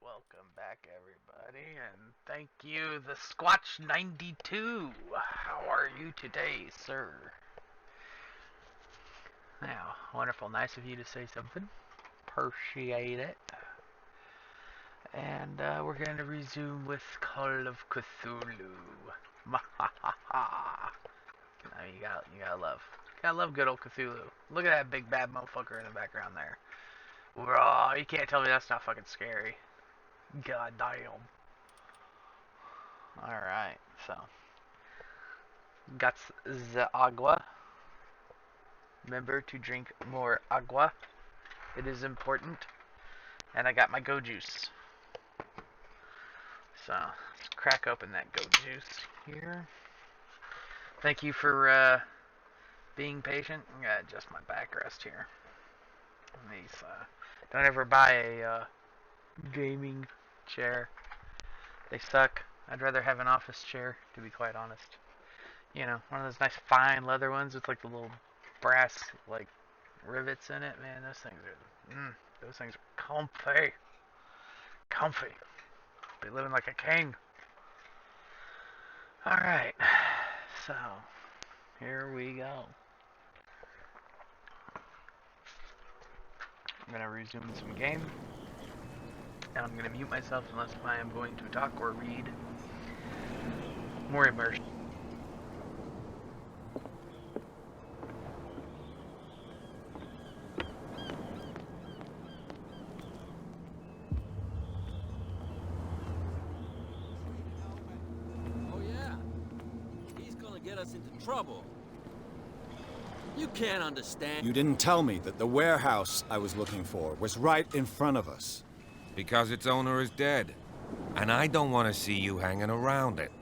Welcome back, everybody, and thank you, the Squatch92. How are you today, sir? Now, wonderful, nice of you to say something. Appreciate it. And we're going to resume with Call of Cthulhu. You gotta love good old Cthulhu. Look at that big bad motherfucker in the background there. Raw, you can't tell me that's not fucking scary. God damn. Alright, so. Got the agua. Remember to drink more agua. It is important. And I got my go juice. So, let's crack open that go juice here. Thank you for being patient. I'm gonna adjust my backrest here. These, don't ever buy a gaming chair. They suck. I'd rather have an office chair, to be quite honest. You know, one of those nice fine leather ones with like the little brass like rivets in it. Man, those things are comfy. Comfy. Be living like a king. Alright. So, here we go. I'm gonna resume some game. And I'm going to mute myself unless I am going to talk or read. More immersion. Oh yeah, he's gonna get us into trouble. You can't understand. You didn't tell me that the warehouse I was looking for was right in front of us. Because its owner is dead. And I don't want to see you hanging around it.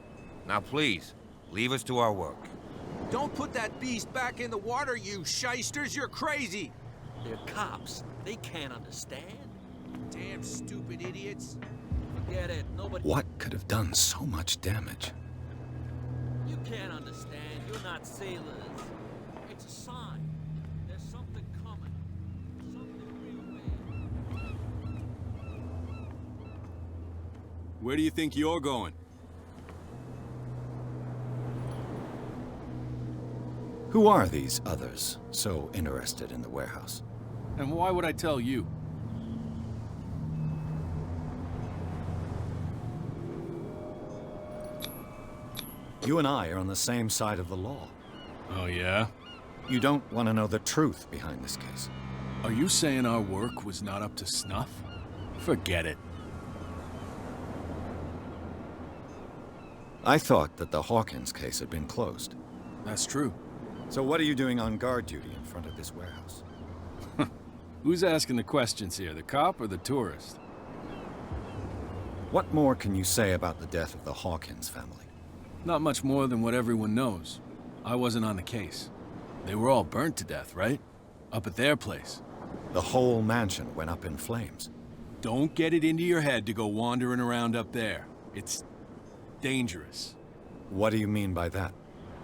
Now please, leave us to our work. Don't put that beast back in the water, you shysters! You're crazy! They're cops. They can't understand. Damn stupid idiots. Forget it. Nobody... What could have done so much damage? You can't understand. You're not sailors. It's a sign. There's something coming. Something real bad. Where do you think you're going? Who are these others so interested in the warehouse? And why would I tell you? You and I are on the same side of the law. Oh, yeah? You don't want to know the truth behind this case. Are you saying our work was not up to snuff? Forget it. I thought that the Hawkins case had been closed. That's true. So what are you doing on guard duty in front of this warehouse? Who's asking the questions here, the cop or the tourist? What more can you say about the death of the Hawkins family? Not much more than what everyone knows. I wasn't on the case. They were all burnt to death, right? Up at their place. The whole mansion went up in flames. Don't get it into your head to go wandering around up there. It's dangerous. What do you mean by that?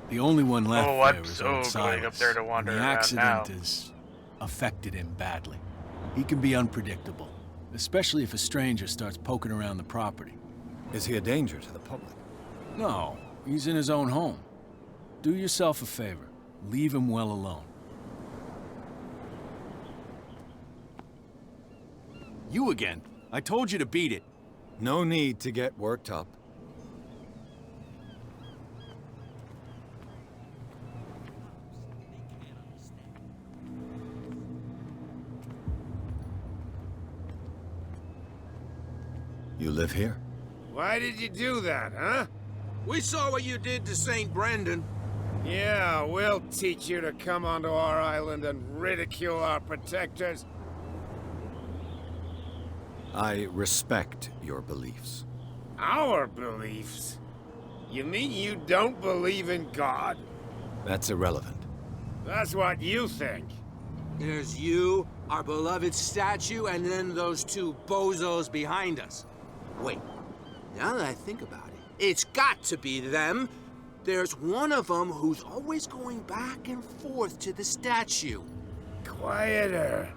The only one left there is old going Silas. up there to wander and the around accident now. has affected him badly. He can be unpredictable, especially if a stranger starts poking around the property. Is he a danger to the public? No, he's in his own home. Do yourself a favor. Leave him well alone. You again. I told you to beat it. No need to get worked up. You live here? Why did you do that, huh? We saw what you did to St. Brendan. Yeah, we'll teach you to come onto our island and ridicule our protectors. I respect your beliefs. Our beliefs? You mean you don't believe in God? That's irrelevant. That's what you think. There's you, our beloved statue, and then those two bozos behind us. Wait, now that I think about it, It's got to be them. There's one of them who's always going back and forth to the statue. Quieter.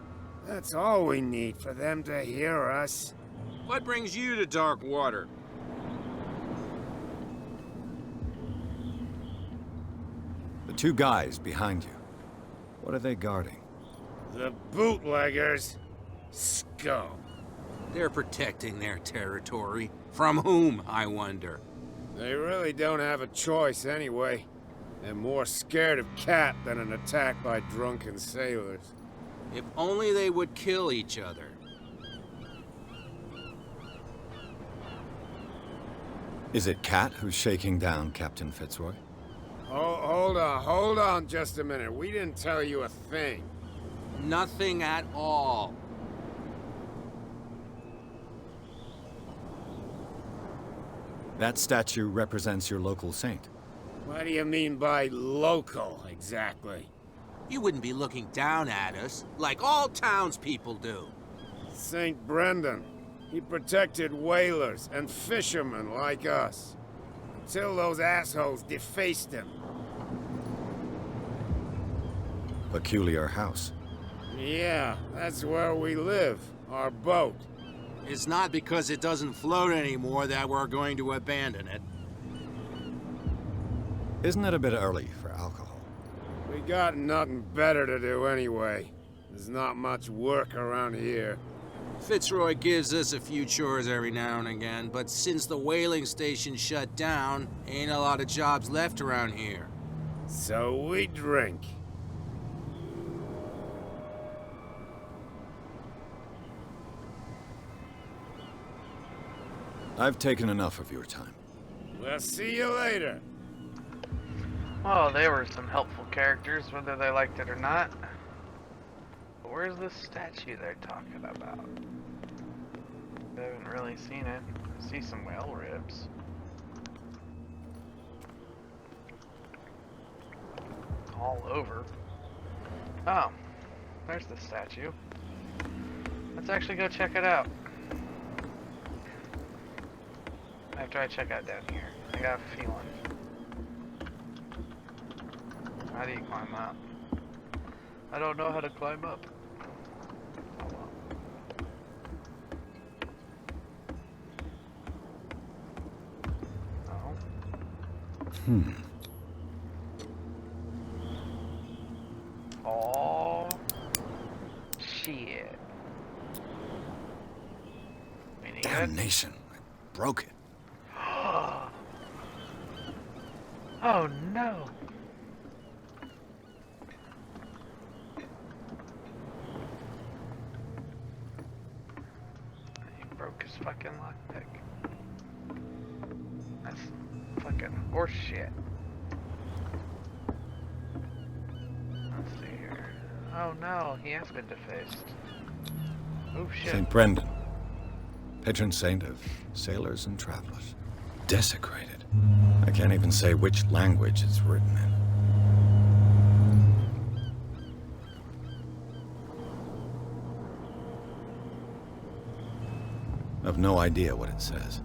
That's all we need for them to hear us. What brings you to dark water? The two guys behind you. What are they guarding? The bootleggers. Scum. They're protecting their territory. From whom, I wonder? They really don't have a choice anyway. They're more scared of Cat than an attack by drunken sailors. If only they would kill each other. Is it Cat who's shaking down Captain Fitzroy? Oh, hold on just a minute. We didn't tell you a thing. Nothing at all. That statue represents your local saint. What do you mean by local, exactly? You wouldn't be looking down at us, like all townspeople do. St. Brendan. He protected whalers and fishermen like us. Until those assholes defaced him. Peculiar house. Yeah, that's where we live. Our boat. It's not because it doesn't float anymore that we're going to abandon it. Isn't it a bit early for alcohol? We got nothing better to do anyway. There's not much work around here. Fitzroy gives us a few chores every now and again, but since the whaling station shut down, ain't a lot of jobs left around here. So we drink. I've taken enough of your time. We'll see you later. Well, they were some helpful characters, whether they liked it or not. But where's this statue they're talking about? I haven't really seen it. I see some whale ribs. All over. Oh, there's the statue. Let's actually go check it out. After I check out down here. I got a feeling. How do you climb up? I don't know how to climb up. Oh. Oh. Shit. We need it? Damnation. I broke it. Oh no! He broke his fucking lockpick. That's fucking horse shit. Let's see here. Oh no, he has been defaced. Oh shit. St. Brendan. Patron saint of sailors and travelers. Desecrated. I can't even say which language it's written in. I've no idea what it says.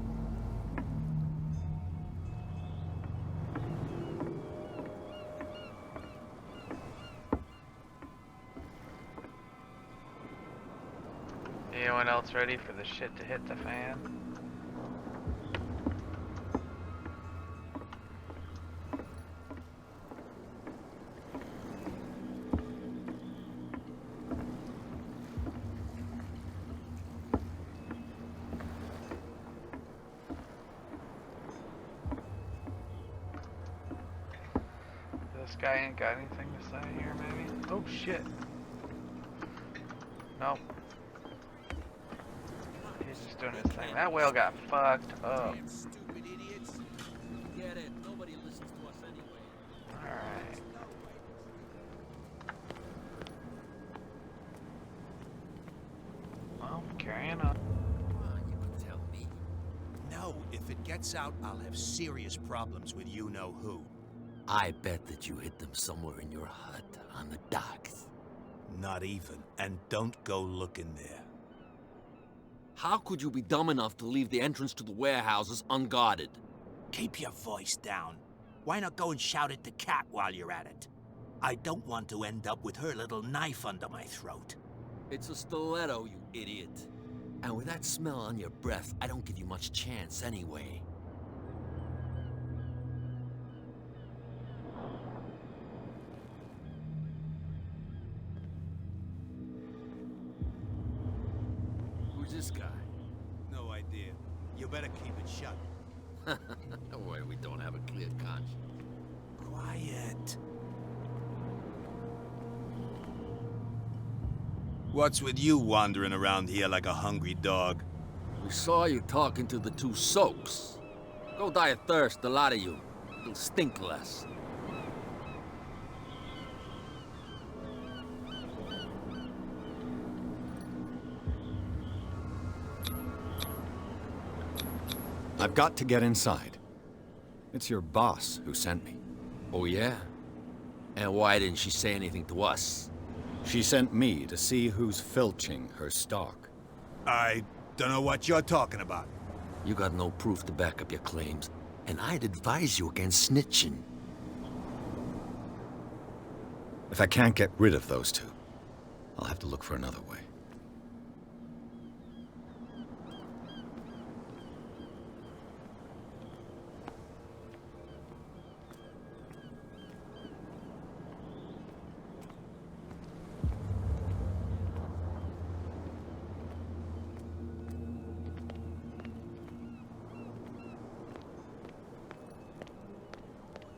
Anyone else ready for the shit to hit the fan? This guy ain't got anything to say here, maybe? Oh shit. Nope. He's just doing his thing. That whale got fucked up. Damn stupid idiots. Get it. Nobody listens to us anyway. Alright. Well, carrying on. Come on, you can tell me. No, if it gets out, I'll have serious problems with you-know-who. I bet that you hid them somewhere in your hut on the docks. Not even, and don't go looking there. How could you be dumb enough to leave the entrance to the warehouses unguarded? Keep your voice down. Why not go and shout at the cat while you're at it? I don't want to end up with her little knife under my throat. It's a stiletto, you idiot. And with that smell on your breath, I don't give you much chance anyway. Who's this guy? No idea. You better keep it shut. Why, we don't have a clear conscience. Quiet. What's with you wandering around here like a hungry dog? We saw you talking to the two soaks. Go die of thirst, the lot of you. You'll stink less. I've got to get inside. It's your boss who sent me. Oh, yeah? And why didn't she say anything to us? She sent me to see who's filching her stock. I don't know what you're talking about. You got no proof to back up your claims, and I'd advise you against snitching. If I can't get rid of those two, I'll have to look for another way.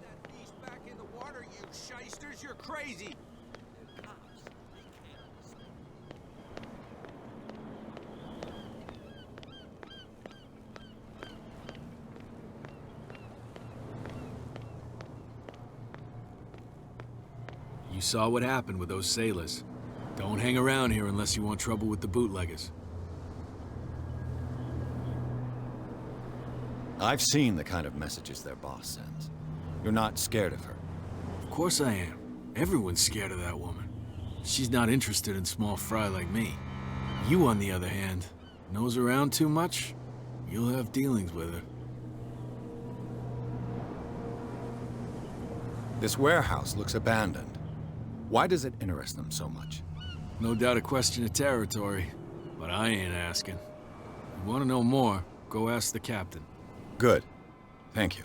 That beast back in the water, you shysters! You're crazy! They're cops. They can't understand. You saw what happened with those sailors. Don't hang around here unless you want trouble with the bootleggers. I've seen the kind of messages their boss sends. You're not scared of her. Of course I am. Everyone's scared of that woman. She's not interested in small fry like me. You, on the other hand, nose around too much, you'll have dealings with her. This warehouse looks abandoned. Why does it interest them so much? No doubt a question of territory, but I ain't asking. If you want to know more, go ask the captain. Good. Thank you.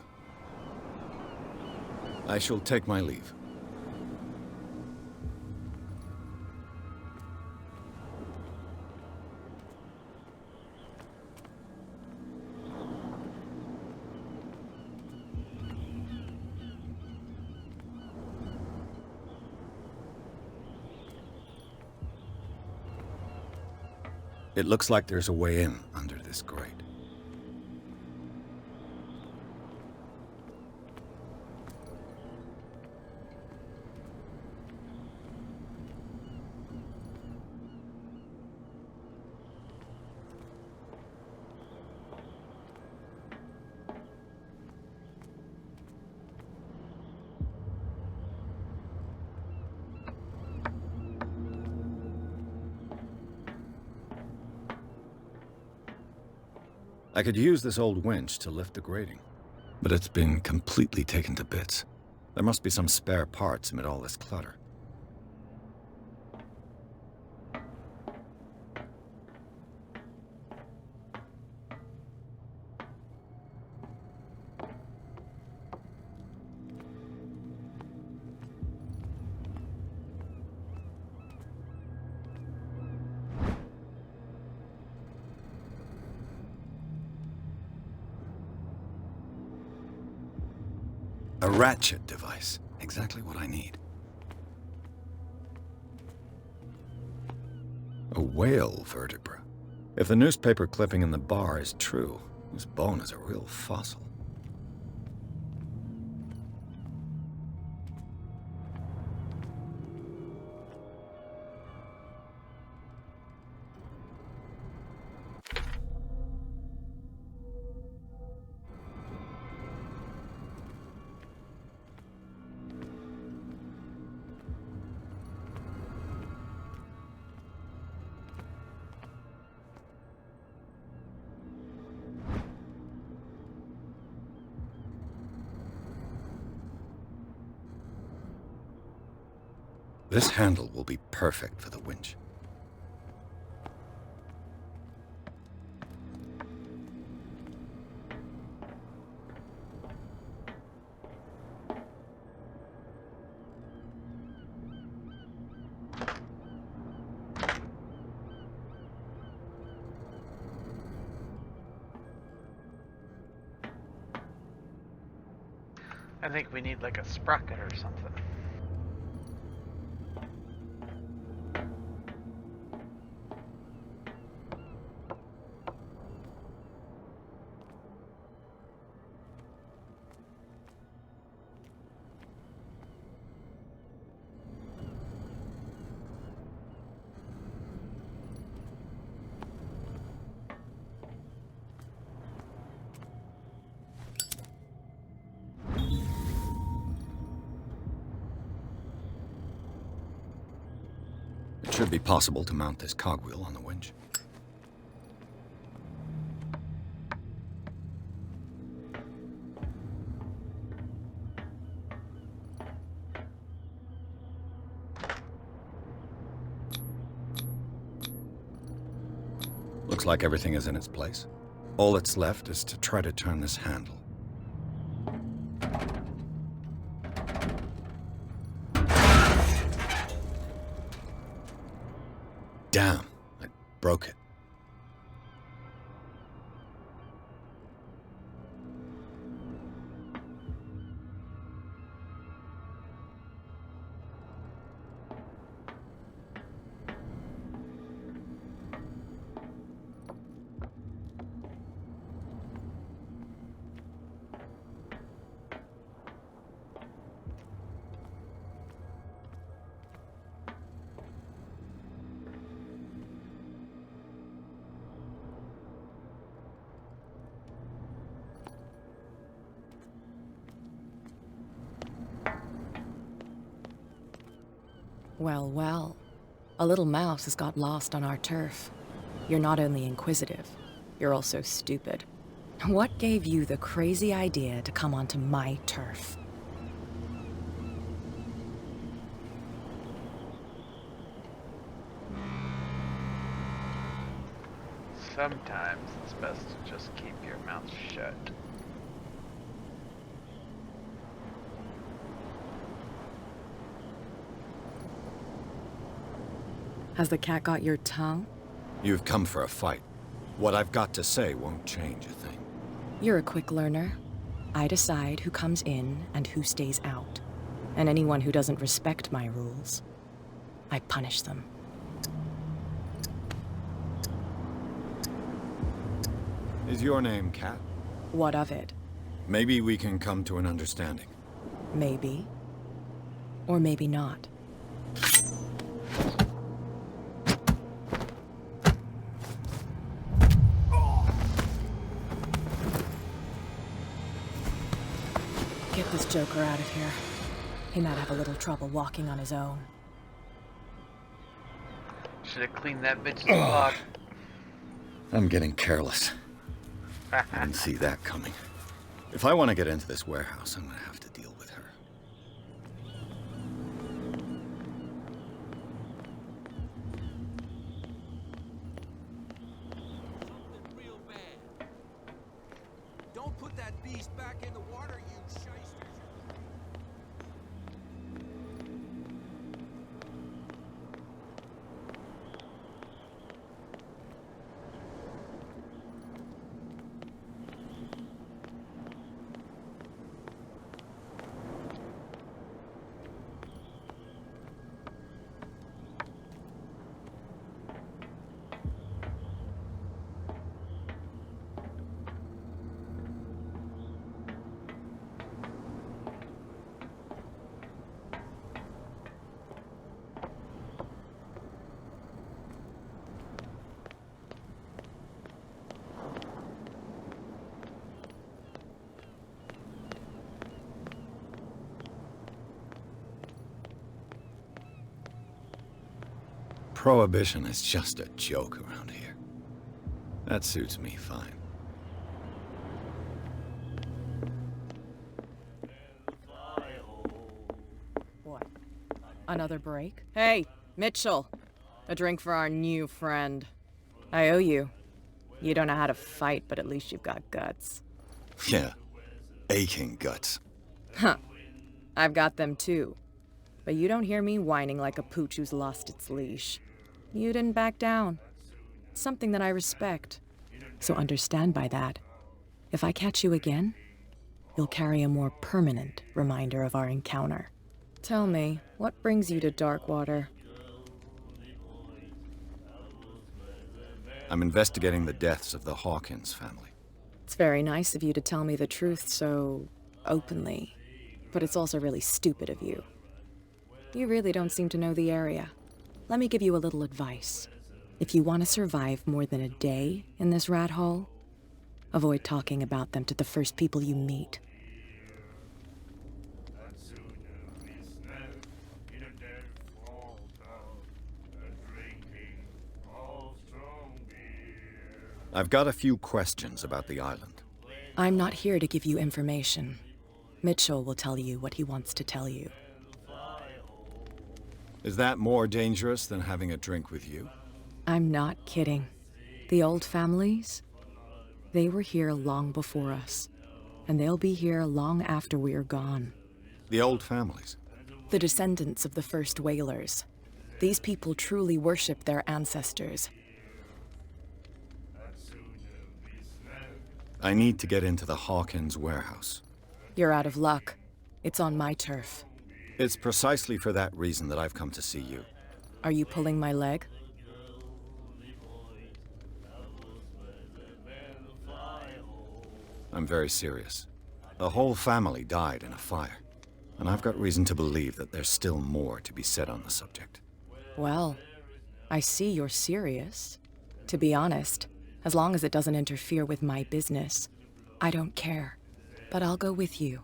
I shall take my leave. It looks like there's a way in under this grate. I could use this old winch to lift the grating, but it's been completely taken to bits. There must be some spare parts amid all this clutter. A ratchet device. Exactly what I need. A whale vertebra. If the newspaper clipping in the bar is true, this bone is a real fossil. This handle will be perfect for the winch. I think we need like a sprocket or something. It should be possible to mount this cogwheel on the winch. Looks like everything is in its place. All that's left is to try to turn this handle. Damn, I broke it. Well, well. A little mouse has got lost on our turf. You're not only inquisitive, you're also stupid. What gave you the crazy idea to come onto my turf? Sometimes it's best to just keep your mouth shut. Has the cat got your tongue? You've come for a fight. What I've got to say won't change a thing. You're a quick learner. I decide who comes in and who stays out. And anyone who doesn't respect my rules, I punish them. Is your name Cat? What of it? Maybe we can come to an understanding. Maybe. Or maybe not. Get this joker out of here. He might have a little trouble walking on his own. Should have cleaned that bitch's block. I'm getting careless. I didn't see that coming. If I want to get into this warehouse, I'm gonna have to deal with her. Something real bad. Don't put that beast back in the water, you shysters. Prohibition is just a joke around here. That suits me fine. What? Another break? Hey, Mitchell. A drink for our new friend. I owe you. You don't know how to fight, but at least you've got guts. Yeah, aching guts. Huh. I've got them too. But you don't hear me whining like a pooch who's lost its leash. You didn't back down. It's something that I respect. So understand by that. If I catch you again, you'll carry a more permanent reminder of our encounter. Tell me, what brings you to Darkwater? I'm investigating the deaths of the Hawkins family. It's very nice of you to tell me the truth so openly, but it's also really stupid of you. You really don't seem to know the area. Let me give you a little advice. If you want to survive more than a day in this rat hole, avoid talking about them to the first people you meet. I've got a few questions about the island. I'm not here to give you information. Mitchell will tell you what he wants to tell you. Is that more dangerous than having a drink with you? I'm not kidding. The old families, they were here long before us, and they'll be here long after we're gone. The old families? The descendants of the first whalers. These people truly worship their ancestors. I need to get into the Hawkins warehouse. You're out of luck. It's on my turf. It's precisely for that reason that I've come to see you. Are you pulling my leg? I'm very serious. The whole family died in a fire, and I've got reason to believe that there's still more to be said on the subject. Well, I see you're serious. To be honest, as long as it doesn't interfere with my business, I don't care. But I'll go with you,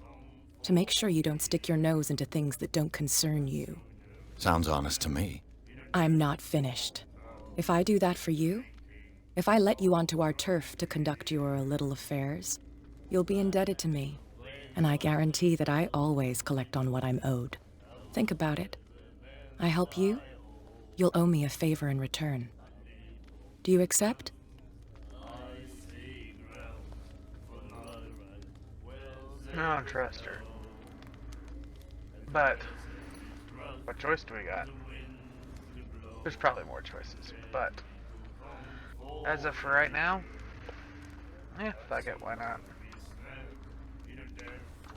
to make sure you don't stick your nose into things that don't concern you. Sounds honest to me. I'm not finished. If I do that for you, if I let you onto our turf to conduct your little affairs, you'll be indebted to me, and I guarantee that I always collect on what I'm owed. Think about it. I help you, you'll owe me a favor in return. Do you accept? I don't trust her. But what choice do we got? There's probably more choices, but as of for right now, fuck it, why not?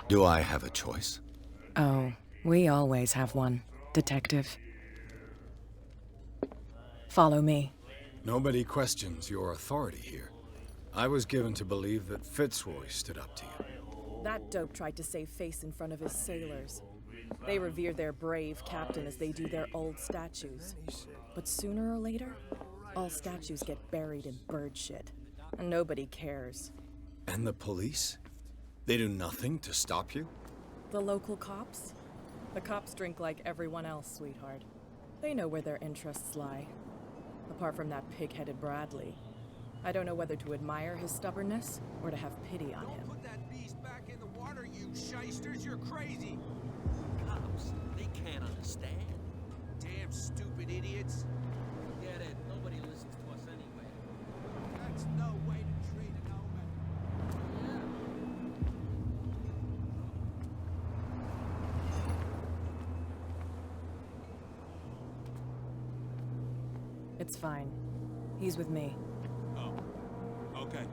Do I have a choice? Oh, we always have one, Detective. Follow me. Nobody questions your authority here. I was given to believe that Fitzroy stood up to you. That dope tried to save face in front of his sailors. They revere their brave captain as they do their old statues. But sooner or later, all statues get buried in bird shit. And nobody cares. And the police? They do nothing to stop you? The local cops? The cops drink like everyone else, sweetheart. They know where their interests lie. Apart from that pig-headed Bradley. I don't know whether to admire his stubbornness or to have pity on him. Put that beast back in the water, you shysters! You're crazy! Cops, they can't understand. Damn stupid idiots! Forget it. Nobody listens to us anyway. That's no way to treat an omen. It's fine. He's with me. Oh. Okay.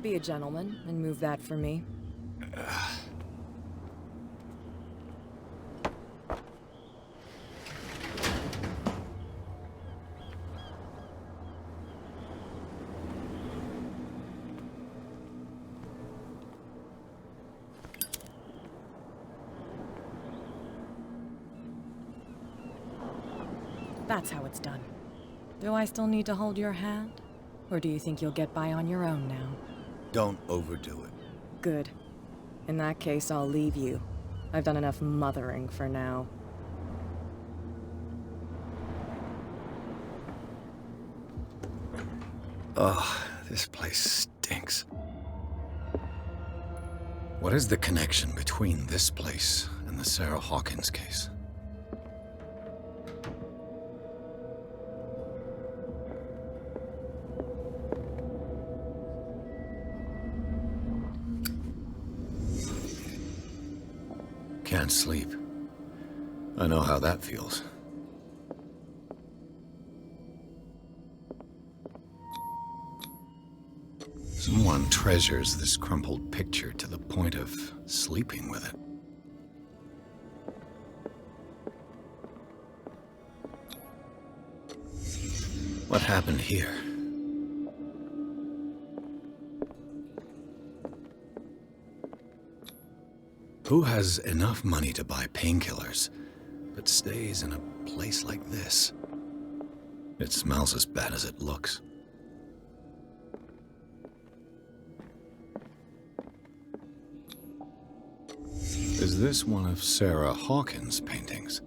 Be a gentleman and move that for me. That's how it's done. Do I still need to hold your hand? Or do you think you'll get by on your own now? Don't overdo it. Good. In that case, I'll leave you. I've done enough mothering for now. Ugh, this place stinks. What is the connection between this place and the Sarah Hawkins case? Can't sleep. I know how that feels. Someone treasures this crumpled picture to the point of sleeping with it. What happened here? Who has enough money to buy painkillers, but stays in a place like this? It smells as bad as it looks. Is this one of Sarah Hawkins' paintings?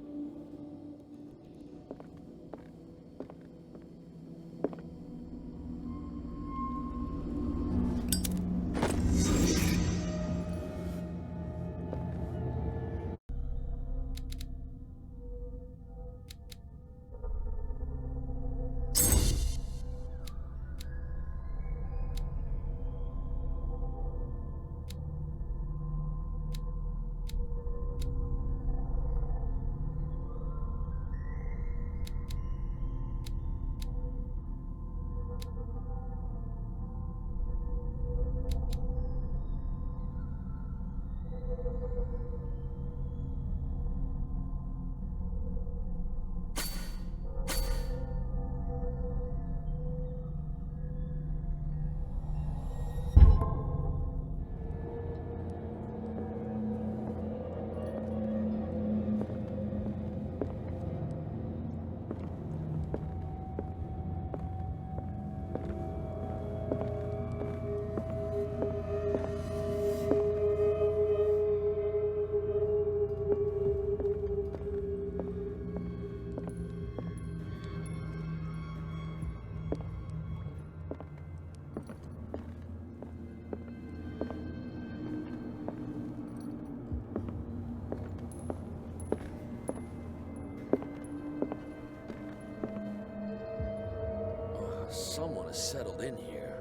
Someone has settled in here.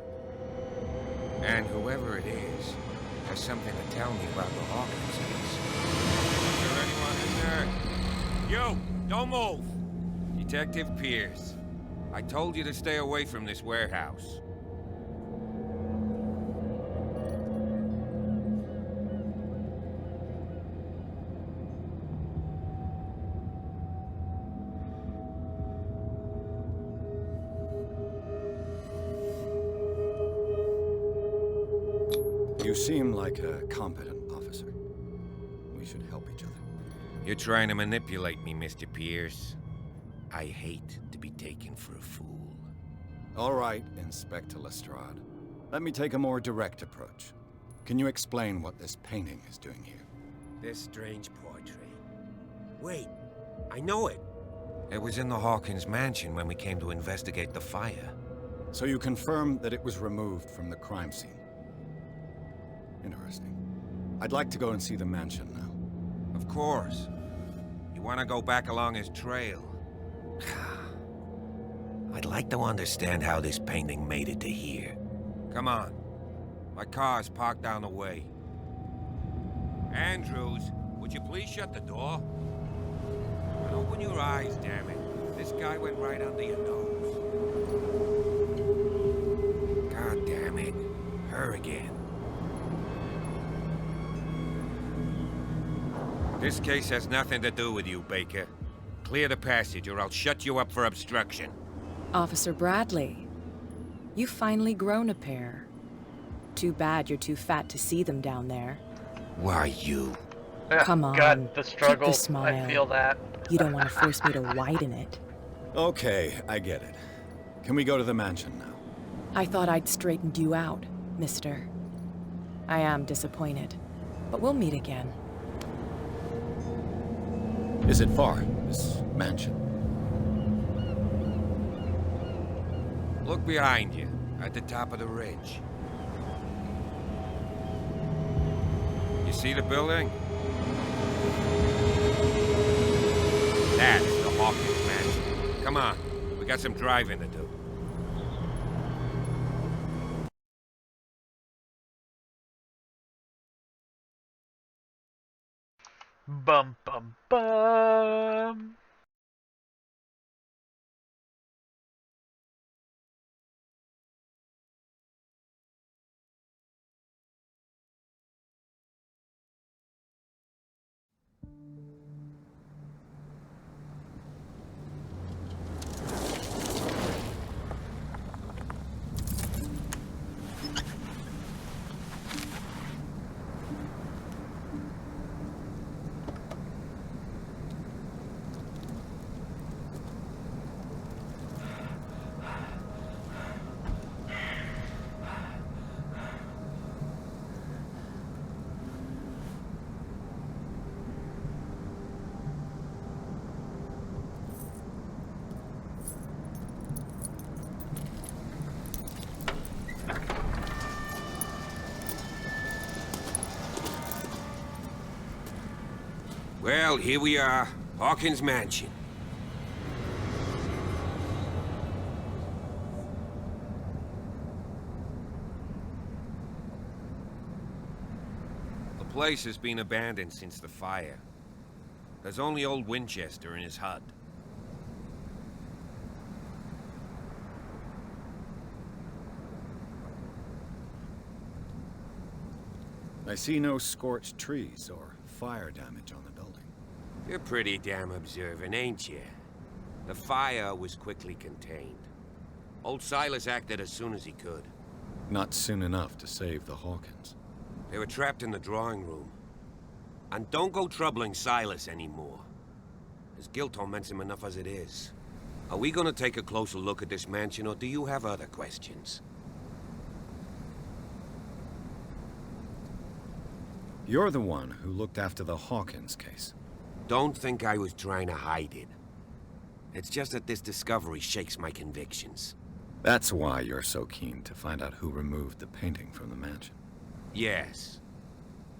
And whoever it is has something to tell me about the Hawkins case. Is there anyone in there? You! Don't move! Detective Pierce. I told you to stay away from this warehouse. You seem like a competent officer. We should help each other. You're trying to manipulate me, Mr. Pierce. I hate to be taken for a fool. All right, Inspector Lestrade. Let me take a more direct approach. Can you explain what this painting is doing here? This strange portrait. Wait, I know it. It was in the Hawkins mansion when we came to investigate the fire. So you confirm that it was removed from the crime scene? Interesting. I'd like to go and see the mansion now. Of course. You want to go back along his trail? I'd like to understand how this painting made it to here. Come on. My car's parked down the way. Andrews, would you please shut the door? And open your eyes, damn it. This guy went right under your nose. God damn it. Her again. This case has nothing to do with you, Baker. Clear the passage or I'll shut you up for obstruction. Officer Bradley, you've finally grown a pair. Too bad you're too fat to see them down there. Why you? Come on, God, the struggle. keep the smile. I feel that. You don't want to force me to widen it. Okay, I get it. Can we go to the mansion now? I thought I'd straightened you out, mister. I am disappointed, but we'll meet again. Is it far, this mansion? Look behind you, at the top of the ridge. You see the building? That's the Hawkins mansion. Come on, we got some driving to do. Bum bum bum. Well, here we are. Hawkins Mansion. The place has been abandoned since the fire. There's only old Winchester in his hut. I see no scorched trees or fire damage on the building. You're pretty damn observant, ain't you? The fire was quickly contained. Old Silas acted as soon as he could. Not soon enough to save the Hawkins. They were trapped in the drawing room. And don't go troubling Silas anymore. His guilt torments him enough as it is. Are we gonna take a closer look at this mansion, or do you have other questions? You're the one who looked after the Hawkins case. Don't think I was trying to hide it. It's just that this discovery shakes my convictions. That's why you're so keen to find out who removed the painting from the mansion. Yes.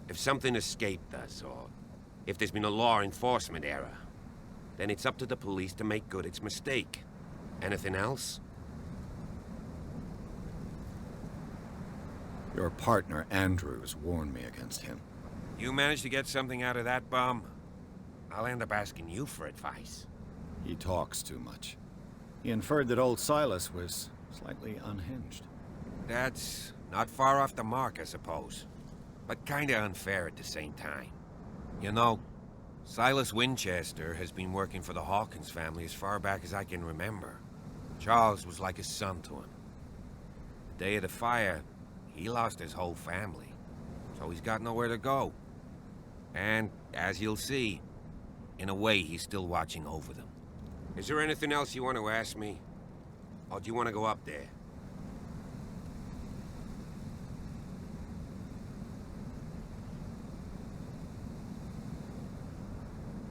If something escaped us, or if there's been a law enforcement error, then it's up to the police to make good its mistake. Anything else? Your partner, Andrews, warned me against him. You managed to get something out of that bum? I'll end up asking you for advice. He talks too much. He inferred that old Silas was slightly unhinged. That's not far off the mark, I suppose. But kinda unfair at the same time. You know, Silas Winchester has been working for the Hawkins family as far back as I can remember. Charles was like a son to him. The day of the fire, he lost his whole family. So he's got nowhere to go. And, as you'll see, in a way, he's still watching over them. Is there anything else you want to ask me? Or do you want to go up there?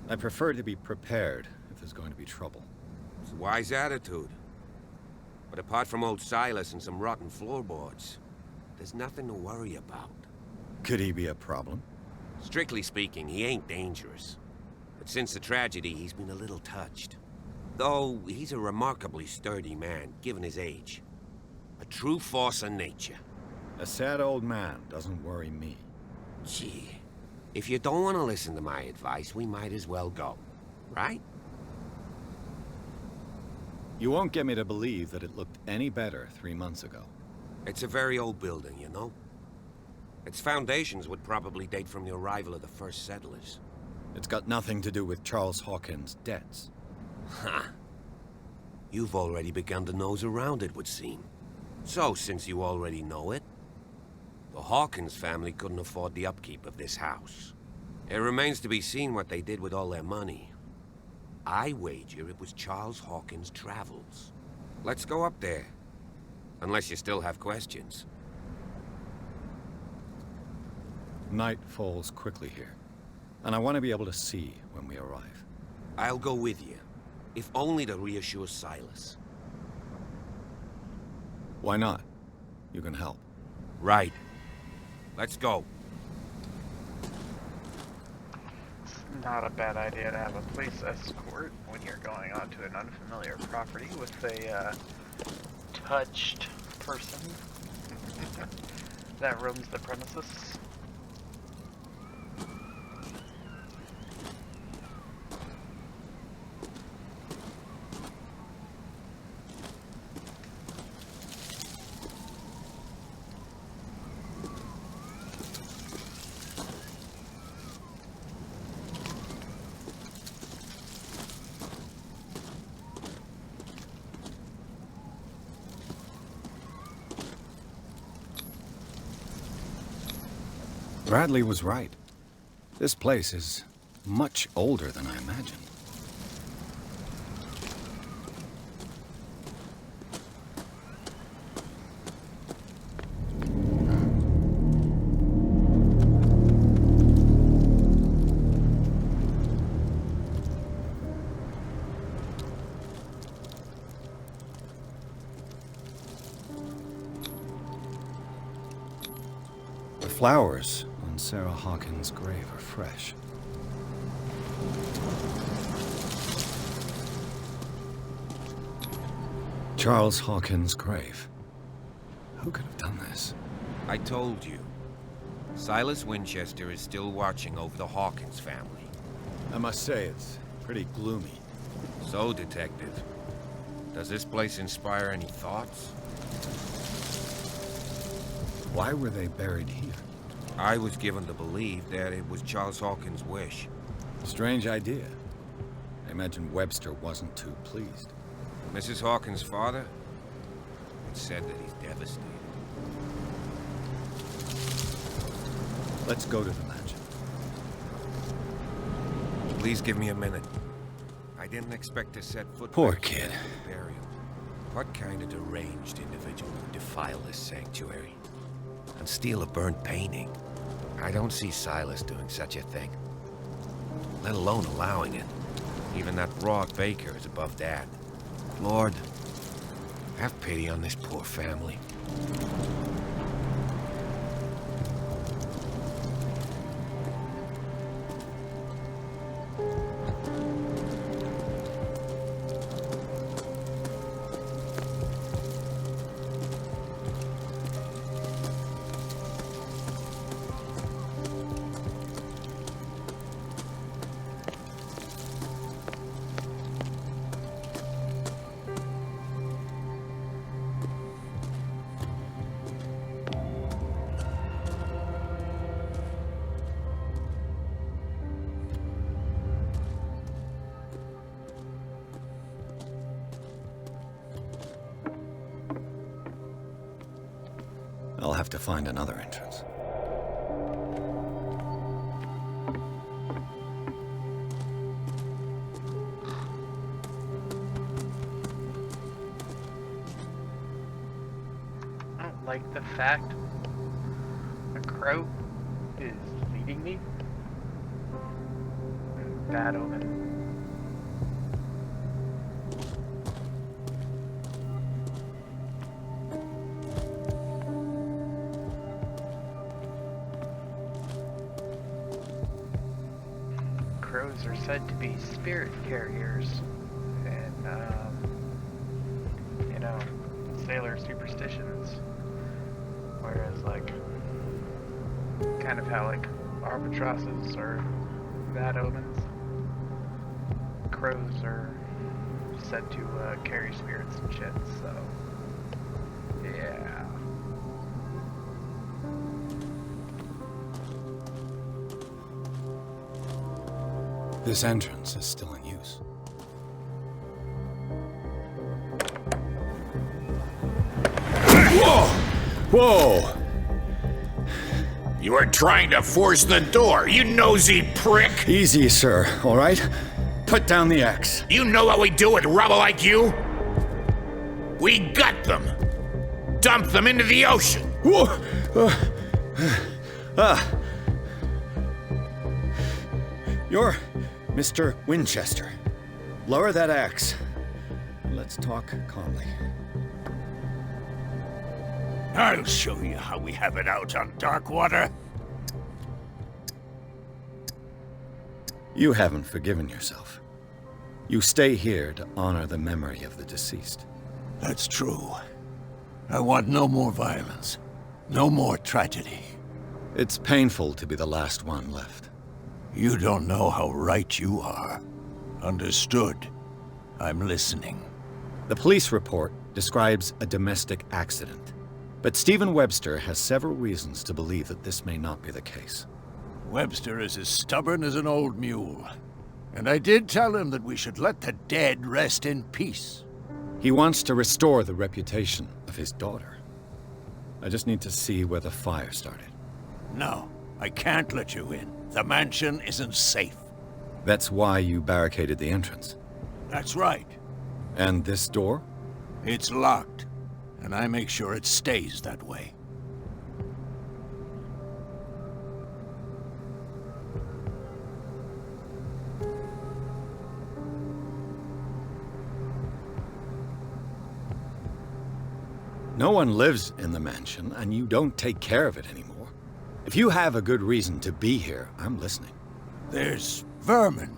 I prefer to be prepared if there's going to be trouble. It's a wise attitude. But apart from old Silas and some rotten floorboards, there's nothing to worry about. Could he be a problem? Strictly speaking, he ain't dangerous. But since the tragedy, he's been a little touched. Though, he's a remarkably sturdy man, given his age. A true force of nature. A sad old man doesn't worry me. Gee, if you don't want to listen to my advice, we might as well go. Right? You won't get me to believe that it looked any better 3 months ago. It's a very old building, you know? Its foundations would probably date from the arrival of the first settlers. It's got nothing to do with Charles Hawkins' debts. Ha! You've already begun to nose around it, would seem. So, since you already know it, the Hawkins family couldn't afford the upkeep of this house. It remains to be seen what they did with all their money. I wager it was Charles Hawkins' travels. Let's go up there. Unless you still have questions. Night falls quickly here, and I want to be able to see when we arrive. I'll go with you, if only to reassure Silas. Why not? You can help. Right. Let's go. It's not a bad idea to have a police escort when you're going onto an unfamiliar property with a touched person that roams the premises. Bradley was right. This place is much older than I imagined. The flowers on Sarah Hawkins' grave are fresh. Charles Hawkins' grave. Who could have done this? I told you. Silas Winchester is still watching over the Hawkins family. I must say, it's pretty gloomy. So, Detective, does this place inspire any thoughts? Why were they buried here? I was given to believe that it was Charles Hawkins' wish. Strange idea. I imagine Webster wasn't too pleased. Mrs. Hawkins' father? It's said that he's devastated. Let's go to the mansion. Please give me a minute. I didn't expect to set foot Poor back kid. here at the burial. What kind of deranged individual would defile this sanctuary? And steal a burnt painting? I don't see Silas doing such a thing. Let alone allowing it. Even that raw baker is above that. Lord, have pity on this poor family. I'll have to find another entrance. I don't like the fact a crow is leading me. Bad omen. Crows are said to be spirit carriers, and you know, sailor superstitions. Whereas, like, kind of how like albatrosses are bad omens, crows are said to carry spirits and shit. So, yeah. This entrance is still in use. Whoa! Whoa! You were trying to force the door, you nosy prick! Easy, sir, all right? Put down the axe. You know what we do with rubble like you? We got them! Dump them into the ocean! Whoa! You're Mr. Winchester. Lower that axe. Let's talk calmly. I'll show you how we have it out on Darkwater. You haven't forgiven yourself. You stay here to honor the memory of the deceased. That's true. I want no more violence. No more tragedy. It's painful to be the last one left. You don't know how right you are. Understood. I'm listening. The police report describes a domestic accident, but Stephen Webster has several reasons to believe that this may not be the case. Webster is as stubborn as an old mule. And I did tell him that we should let the dead rest in peace. He wants to restore the reputation of his daughter. I just need to see where the fire started. No, I can't let you in. The mansion isn't safe. That's why you barricaded the entrance. That's right. And this door? It's locked, and I make sure it stays that way. No one lives in the mansion, and you don't take care of it anymore. If you have a good reason to be here, I'm listening. There's vermin.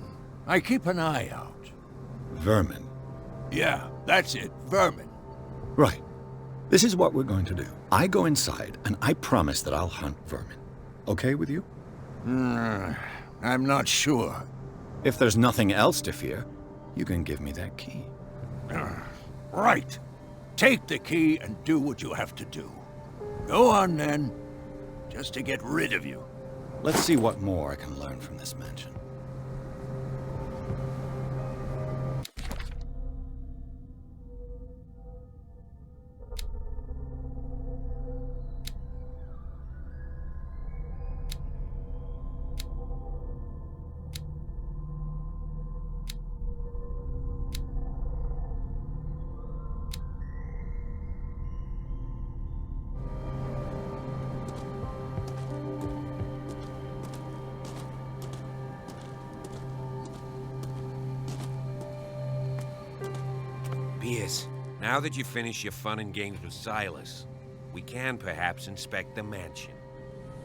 I keep an eye out. Vermin? Yeah, that's it, vermin. Right. This is what we're going to do. I go inside, and I promise that I'll hunt vermin. Okay with you? I'm not sure. If there's nothing else to fear, you can give me that key. Right. Take the key and do what you have to do. Go on, then. Just to get rid of you. Let's see what more I can learn from this mansion. Pierce, now that you've finished your fun and games with Silas, we can perhaps inspect the mansion.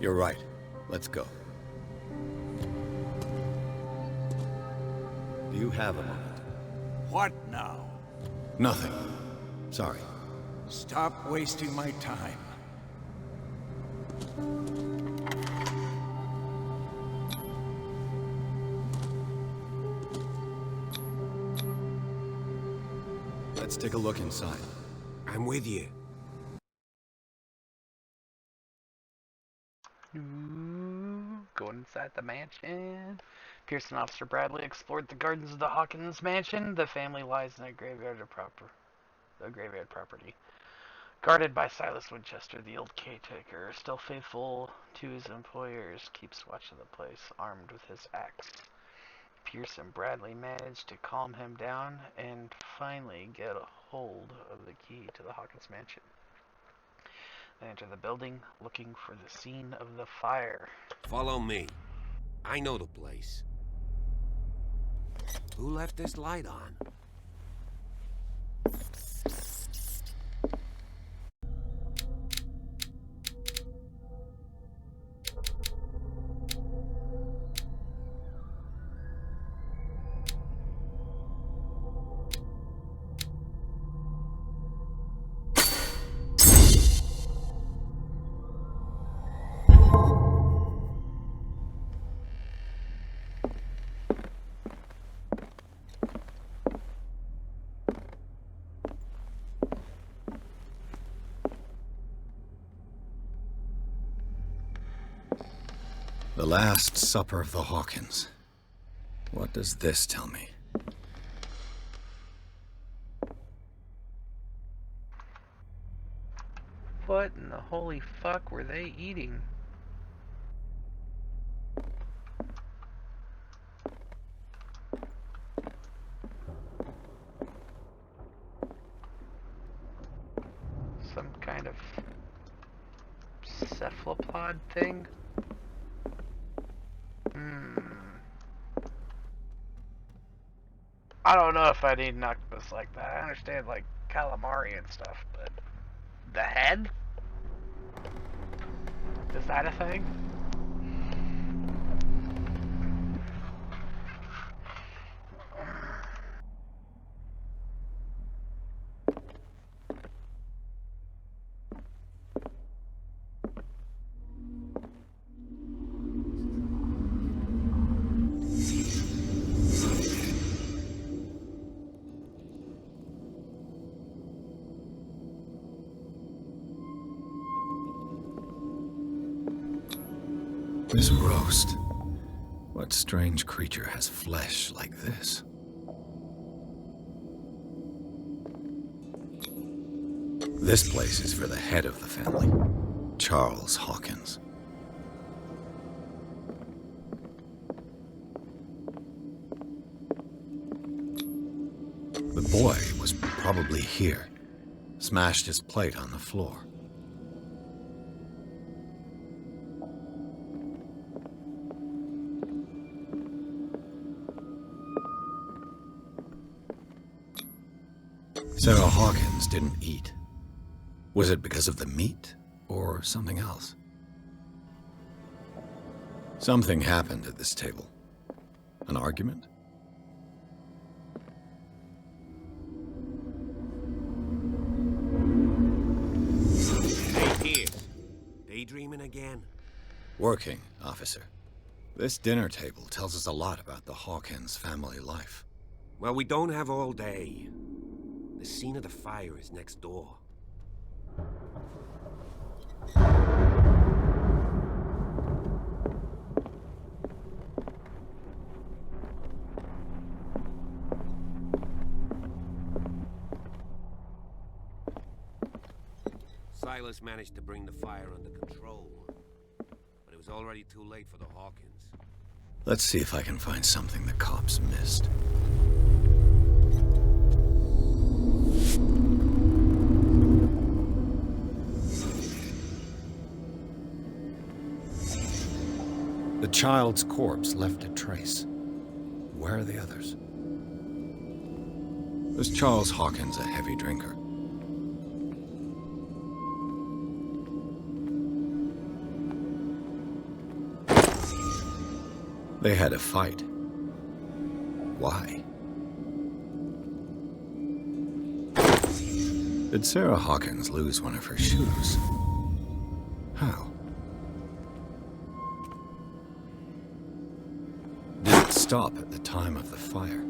You're right. Let's go. Do you have a moment? What now? Nothing. Sorry. Stop wasting my time. Let's take a look inside. I'm with you. Going inside the mansion. Pierce and Officer Bradley explored the gardens of the Hawkins mansion. The family lies in a graveyard property. Guarded by Silas Winchester, the old caretaker, still faithful to his employers, keeps watch of the place, armed with his axe. Pierce and Bradley managed to calm him down and finally get a hold of the key to the Hawkins mansion. They enter the building, looking for the scene of the fire. Follow me. I know the place. Who left this light on? The Last Supper of the Hawkins. What does this tell me? What in the holy fuck were they eating? odd thing. I don't know if I need an octopus like that. I understand, like, calamari and stuff, but the head? Is that a thing? This roast. What strange creature has flesh like this? This place is for the head of the family, Charles Hawkins. The boy was probably here, smashed his plate on the floor. Sarah Hawkins didn't eat. Was it because of the meat, or something else? Something happened at this table. An argument? Hey, Pierce. Daydreaming again? Working, officer. This dinner table tells us a lot about the Hawkins family life. Well, we don't have all day. The scene of the fire is next door. Silas managed to bring the fire under control, but it was already too late for the Hawkins. Let's see if I can find something the cops missed. The child's corpse left a trace. Where are the others? Was Charles Hawkins a heavy drinker? They had a fight. Why? Did Sarah Hawkins lose one of her shoes? How? Did it stop at the time of the fire?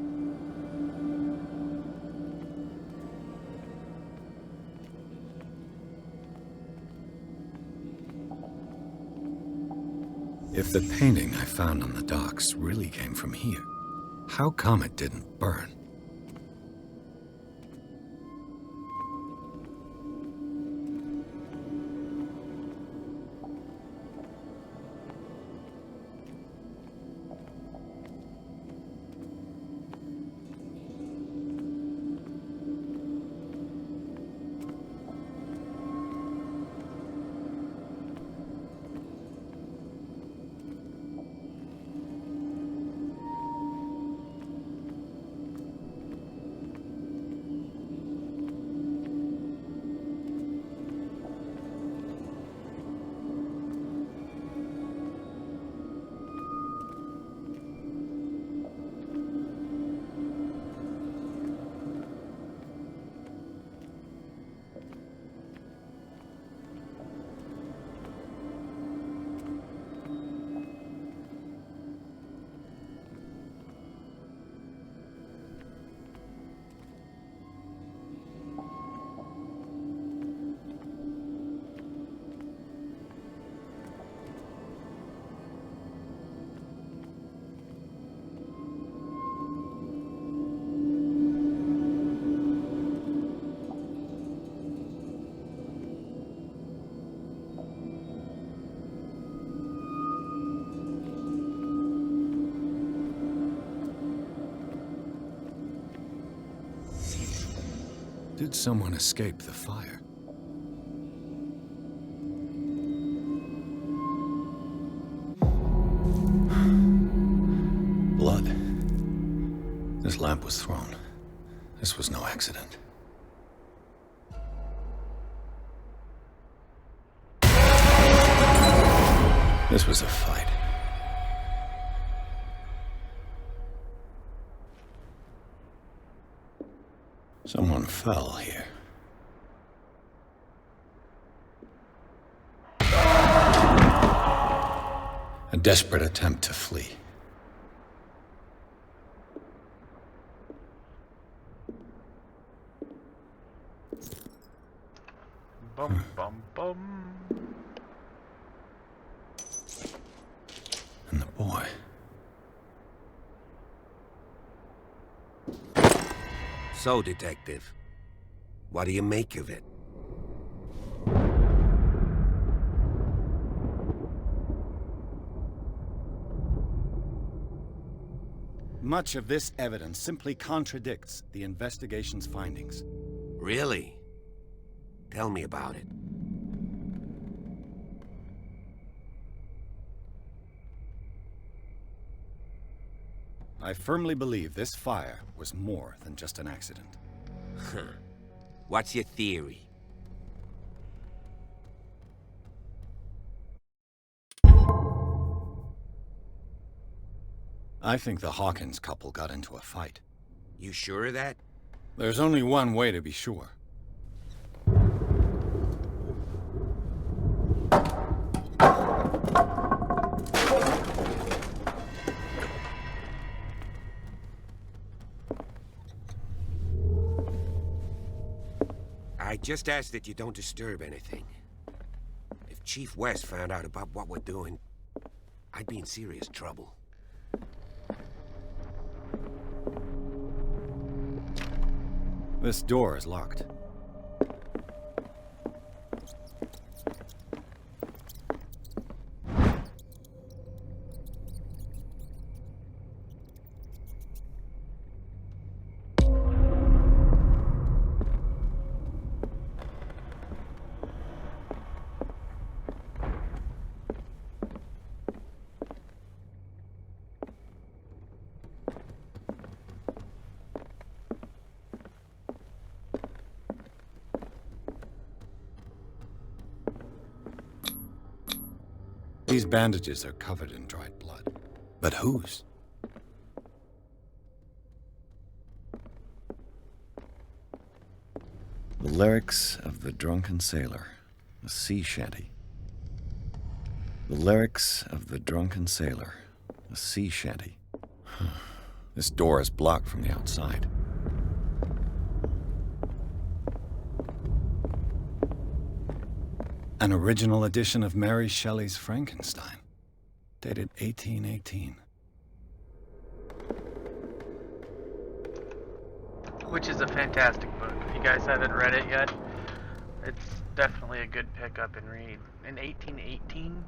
If the painting I found on the docks really came from here, how come it didn't burn? Did someone escape the fire? blood. This lamp was thrown. This was no accident. This was a fight. Someone fell here. A desperate attempt to flee. Bum bum bum. And the boy. So, Detective, what do you make of it? Much of this evidence simply contradicts the investigation's findings. Really? Tell me about it. I firmly believe this fire was more than just an accident. What's your theory? I think the Hawkins couple got into a fight. You sure of that? There's only one way to be sure. I just ask that you don't disturb anything. If Chief West found out about what we're doing, I'd be in serious trouble. This door is locked. These bandages are covered in dried blood. But whose? The lyrics of the drunken sailor, a sea shanty. The lyrics of the drunken sailor, a sea shanty. This door is blocked from the outside. An original edition of Mary Shelley's Frankenstein, dated 1818. Which is a fantastic book. If you guys haven't read it yet, it's definitely a good pick-up and read. In 1818,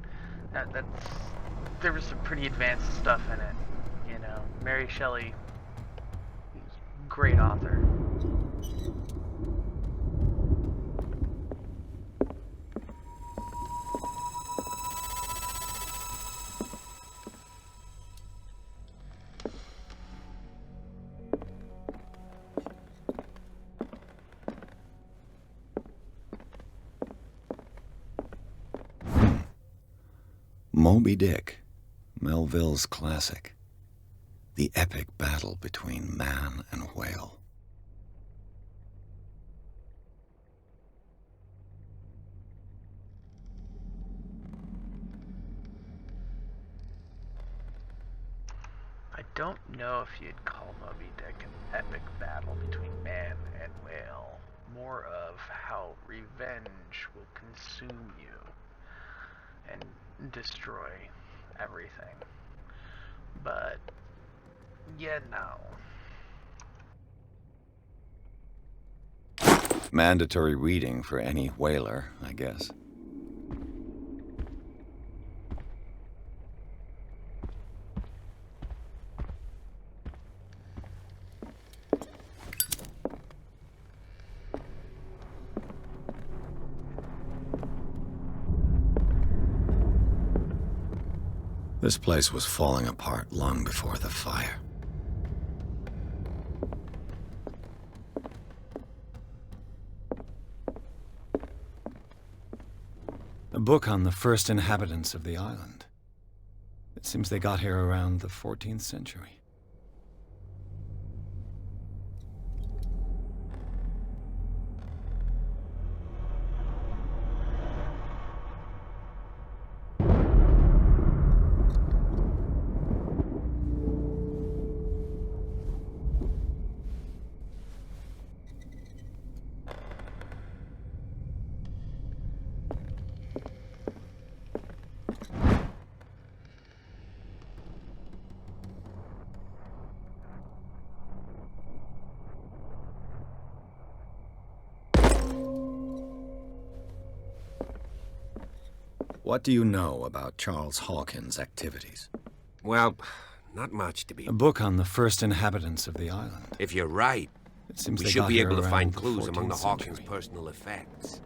there was some pretty advanced stuff in it. You know, Mary Shelley, great author. Moby Dick, Melville's classic. The epic battle between man and whale. I don't know if you'd call Moby Dick an epic battle between man and whale. More of how revenge will consume you and destroy everything. But, yeah, no. Mandatory reading for any whaler, I guess. This place was falling apart long before the fire. A book on the first inhabitants of the island. It seems they got here around the 14th century. What do you know about Charles Hawkins' activities? Well, not much to be... A book on the first inhabitants of the island. If you're right, It seems we they should got be here able to around find the clues among the 14th Hawkins' century. personal effects.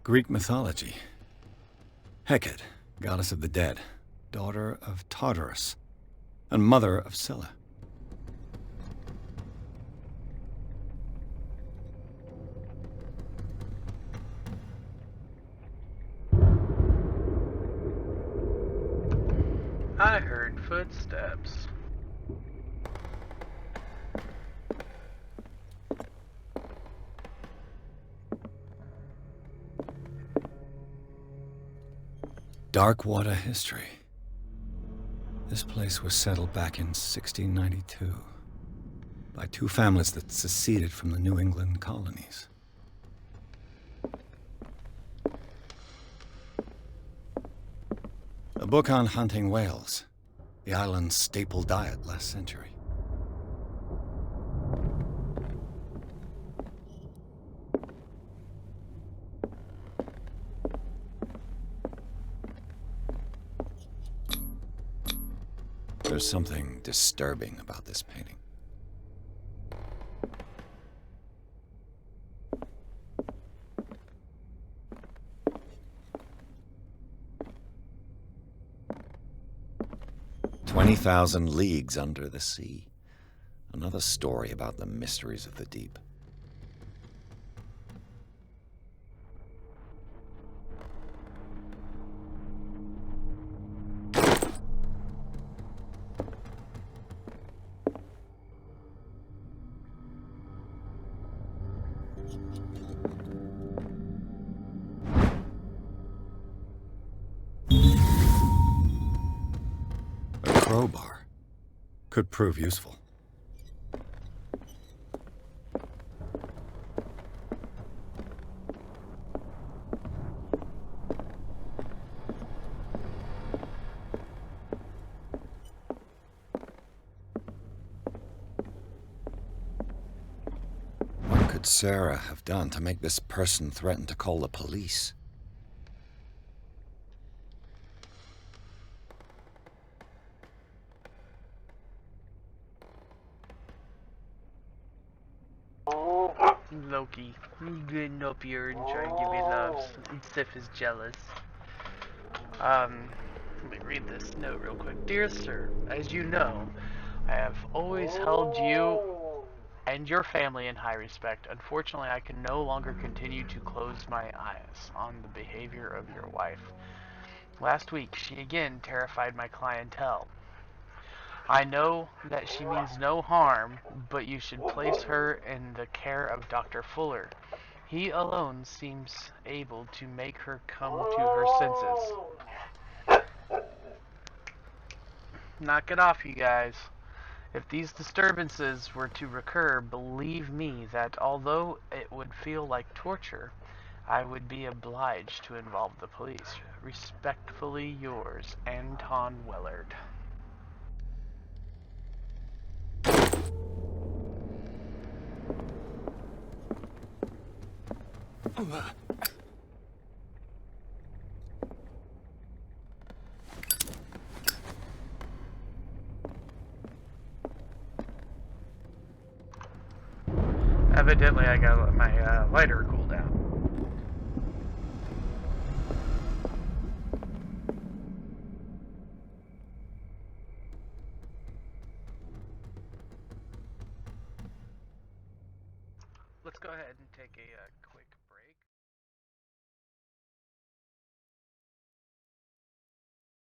Greek mythology. Hecate, goddess of the dead, daughter of Tartarus, and mother of Scylla. I heard footsteps. Dark water history. This place was settled back in 1692 by two families that seceded from the New England colonies. A book on hunting whales, the island's staple diet last century. There's something disturbing about this painting. "20,000 Leagues Under the Sea." Another story about the mysteries of the deep. A crowbar could prove useful. What could Sarah have done to make this person threaten to call the police? Loki, getting up here and trying to give me love. Sif is jealous. Let me read this note real quick. Dear sir, as you know, I have always held you and your family in high respect. Unfortunately, I can no longer continue to close my eyes on the behavior of your wife. Last week, she again terrified my clientele. I know that she means no harm, but you should place her in the care of Dr. Fuller. He alone seems able to make her come to her senses. Knock it off, you guys. If these disturbances were to recur, believe me that although it would feel like torture, I would be obliged to involve the police. Respectfully yours, Anton Willard. Evidently, I gotta let my lighter cool down. Let's go ahead and take a